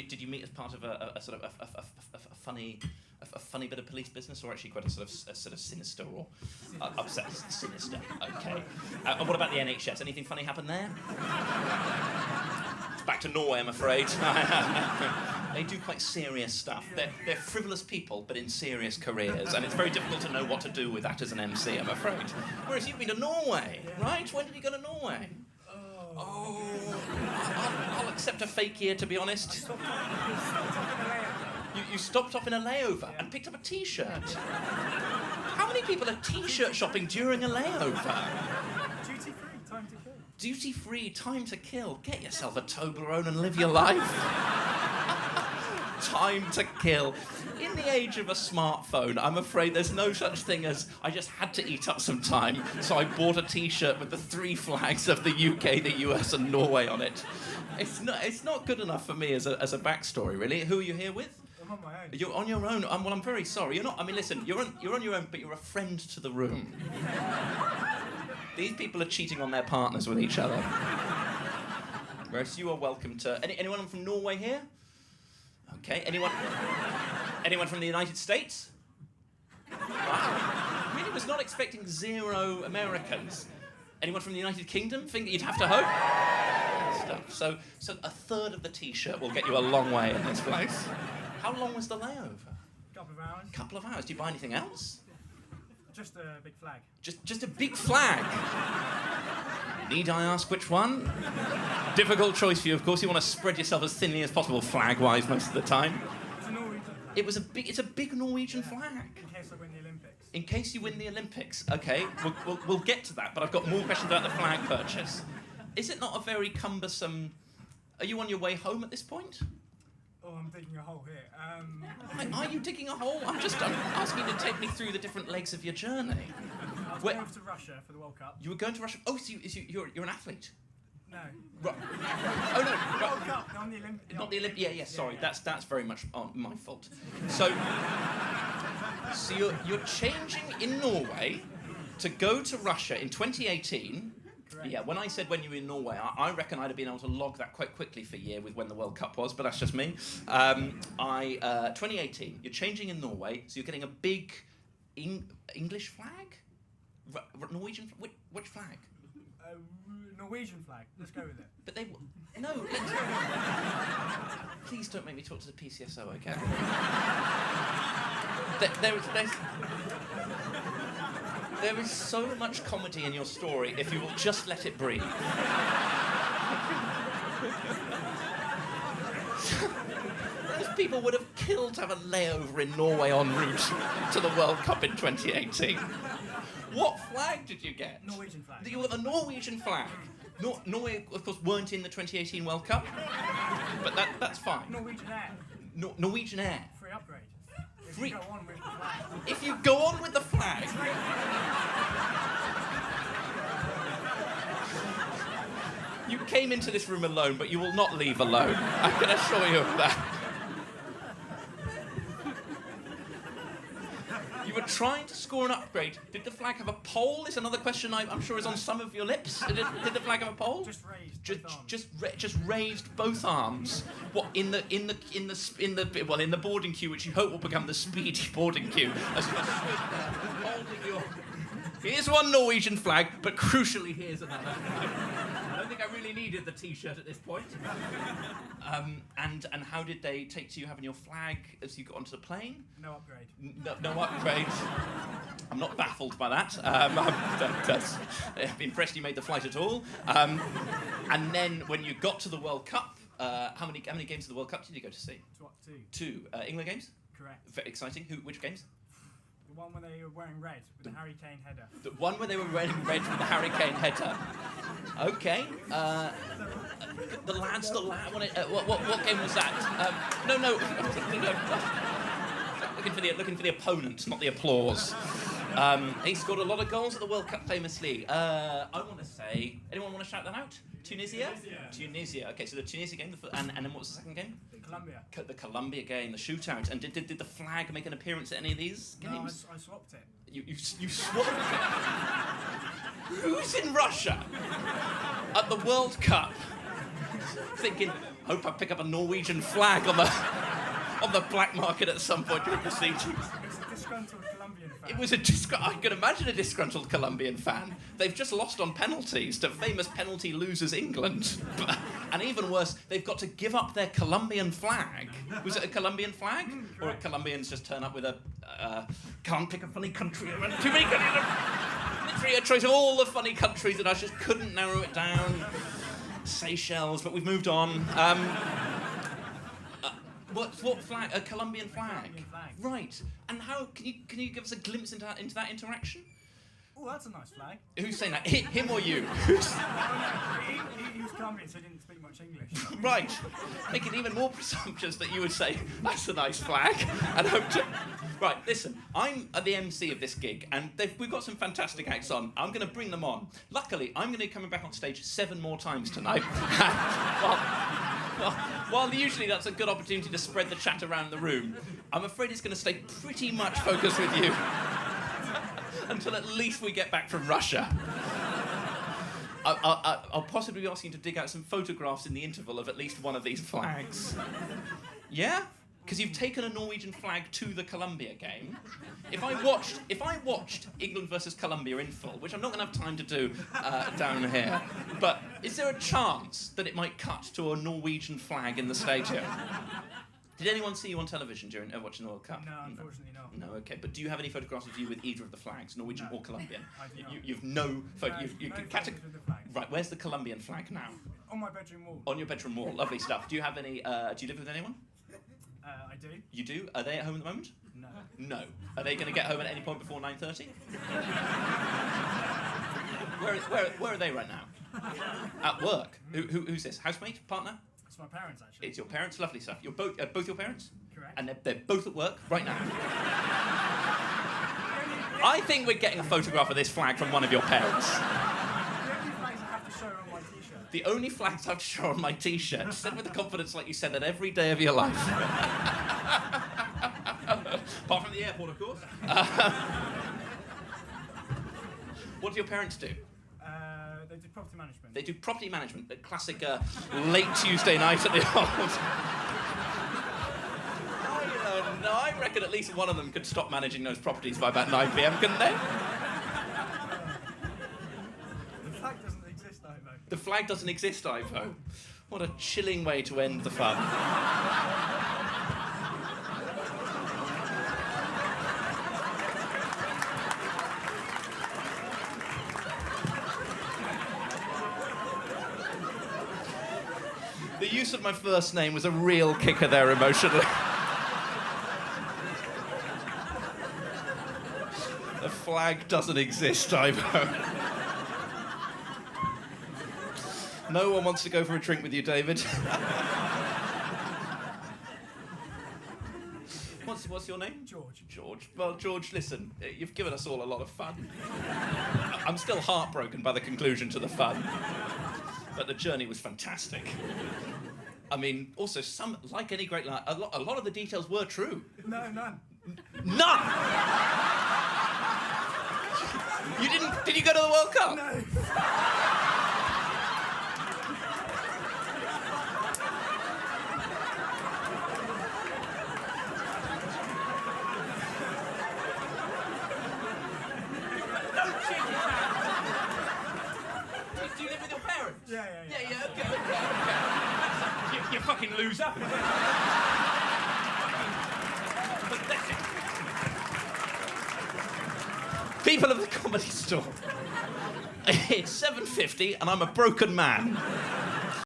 Did you meet as part of a sort of a funny bit of police business, or actually quite a sort of sinister or upset? Sinister. Okay. And what about the NHS? Anything funny happen there? It's back to Norway, I'm afraid. They do quite serious stuff. They're frivolous people, but in serious careers, and it's very difficult to know what to do with that as an MC, I'm afraid. Whereas you've been to Norway, right? When did you go to Norway? Oh, I'll accept a fake year, to be honest. You stopped off in a layover and picked up a T-shirt. How many people are T-shirt shopping during a layover? Duty-free, time to kill. Duty-free, time to kill. Get yourself a Toblerone and live your life. Time to kill. In the age of a smartphone, I'm afraid there's no such thing as I just had to eat up some time, so I bought a T-shirt with the 3 flags of the UK, the US, and Norway on it. It's not good enough for me as a backstory, really. Who are you here with? I'm on my own. You're on your own. Well, I'm very sorry. You're not. I mean, listen. You're on your own, but you're a friend to the room. These people are cheating on their partners with each other. Whereas you are welcome to. Anyone from Norway here? Okay. Anyone from the United States? Wow. Really was not expecting 0 Americans. Anyone from the United Kingdom? Think you'd have to hope? So a third of the T-shirt will get you a long way in this place. How long was the layover? Couple of hours. Do you buy anything else? Just a big flag. Just a big flag? Need I ask which one? Difficult choice for you, of course. You want to spread yourself as thinly as possible, flag-wise, most of the time. It's a Norwegian. It's a big Norwegian flag. In case I win the Olympics. In case you win the Olympics. Okay, we'll get to that, but I've got more questions about the flag purchase. Is it not a very cumbersome... Are you on your way home at this point? Oh, I'm digging a hole here. Are you digging a hole? I'm asking you to take me through the different legs of your journey. I was going to Russia for the World Cup. You were going to Russia? Oh, so you're an athlete? No. Right. Oh, no. World Cup, not the Olympics. Not the Olympics. Yeah, sorry. Yeah. That's very much my fault. So you're changing in Norway to go to Russia in 2018. Correct. Yeah, when I said when you were in Norway, I reckon I'd have been able to log that quite quickly for a year with when the World Cup was, but that's just me. 2018, you're changing in Norway, so you're getting a big English flag? Norwegian? Which flag? Norwegian flag. Let's go with it. But they... No, please don't make me talk to the PCSO again. There is so much comedy in your story if you will just let it breathe. Those people would have killed to have a layover in Norway en route to the World Cup in 2018. What flag did you get? Norwegian flag. You got the Norwegian flag. Norway, of course, weren't in the 2018 World Cup, but that's fine. Norwegian Air. Norwegian Air. Free upgrade. Free. Go on with the flag. If you go on with the flag. You came into this room alone, but you will not leave alone. I can assure you of that. You were trying to score an upgrade. Did the flag have a pole? Is another question I'm sure is on some of your lips. Did the flag have a pole? Just raised. Just raised both arms. What in the boarding queue, which you hope will become the speedy boarding queue. As you holding your. Here's one Norwegian flag, but crucially here's another. I don't think I really needed the T-shirt at this point. And how did they take to you having your flag as you got onto the plane? No upgrade. No upgrade. I'm not baffled by that. I'm impressed you made the flight at all. And then when you got to the World Cup, how many games of the World Cup did you go to see? Two. England games? Correct. Very exciting. Which games? The one where they were wearing red with the Harry Kane header. The one where they were wearing red with the Harry Kane header. Okay. The lads. What game was that? No. Looking for the opponent, not the applause. He scored a lot of goals at the World Cup, famously. I want to say. Anyone want to shout that out? Tunisia. Okay, so the Tunisia game, and then what was the second game? Colombia. The Colombia game, the shootout. And did the flag make an appearance at any of these games? No, I swapped it. You swapped it? Who's in Russia at the World Cup thinking, Hope I pick up a Norwegian flag on the black market at some point during proceedings. It's a disgruntled Colombian fan. It was I can imagine a disgruntled Colombian fan. They've just lost on penalties to famous penalty losers England. And even worse, they've got to give up their Colombian flag. Was it a Colombian flag? Or Colombians just turn up with a, can't pick a funny country, too many countries. Literally a choice of all the funny countries, and I just couldn't narrow it down. Seychelles, but we've moved on. What flag? A Colombian flag. Colombian flag. Right. And how can you give us a glimpse into that interaction? Oh, that's a nice flag. Who's saying that? Him or you? He was Colombian, so he didn't speak much English. Right. Make it even more presumptuous that you would say, that's a nice flag, and hope to... Right, listen, I'm the MC of this gig, and we've got some fantastic acts on. I'm going to bring them on. Luckily, I'm going to be coming back on stage 7 more times tonight. While usually that's a good opportunity to spread the chat around the room, I'm afraid it's going to stay pretty much focused with you until at least we get back from Russia. I'll possibly be asking you to dig out some photographs in the interval of at least one of these flags. Yeah? Because you've taken a Norwegian flag to the Colombia game. If I watched England versus Colombia in full, which I'm not going to have time to do down here, but is there a chance that it might cut to a Norwegian flag in the stadium? Did anyone see you on television during watching the World Cup? No, unfortunately not. No, okay. But do you have any photographs of you with either of the flags, Norwegian or Colombian? I do not. You've no photo. No, You no can photos with the flags. Right. Where's the Colombian flag now? On my bedroom wall. On your bedroom wall. Lovely stuff. Do you have any? Do you live with anyone? I do. You do? Are they at home at the moment? No. No. Are they going to get home at any point before 9:30? Where are they right now? At work. Who's this? Housemate? Partner? It's my parents, actually. It's your parents. Lovely stuff. You're both your parents? Correct. And they're both at work right now. I think we're getting a photograph of this flag from one of your parents. The only flags I have to show on my t-shirt. The only flags I have to show on my t-shirt. Said with the confidence like you said that every day of your life. Apart from the airport, of course. What do your parents do? They do property management. They do property management. The classic late Tuesday night at the old... No, I reckon at least one of them could stop managing those properties by about 9 p.m, couldn't they? The flag doesn't exist, Ivo. The flag doesn't exist, Ivo. What a chilling way to end the fun. The use of my first name was a real kicker there emotionally. The flag doesn't exist, Ivo. No one wants to go for a drink with you, David. What's your name? George. George. Well, George, listen, you've given us all a lot of fun. I'm still heartbroken by the conclusion to the fun. But the journey was fantastic. I mean, also, like any great life, a lot of the details were true. No, none. None! Did you go to the World Cup? No. Do you live with your parents? Yeah, Okay. You fucking loser. Pathetic. People of the Comedy Store. It's 7:50 and I'm a broken man.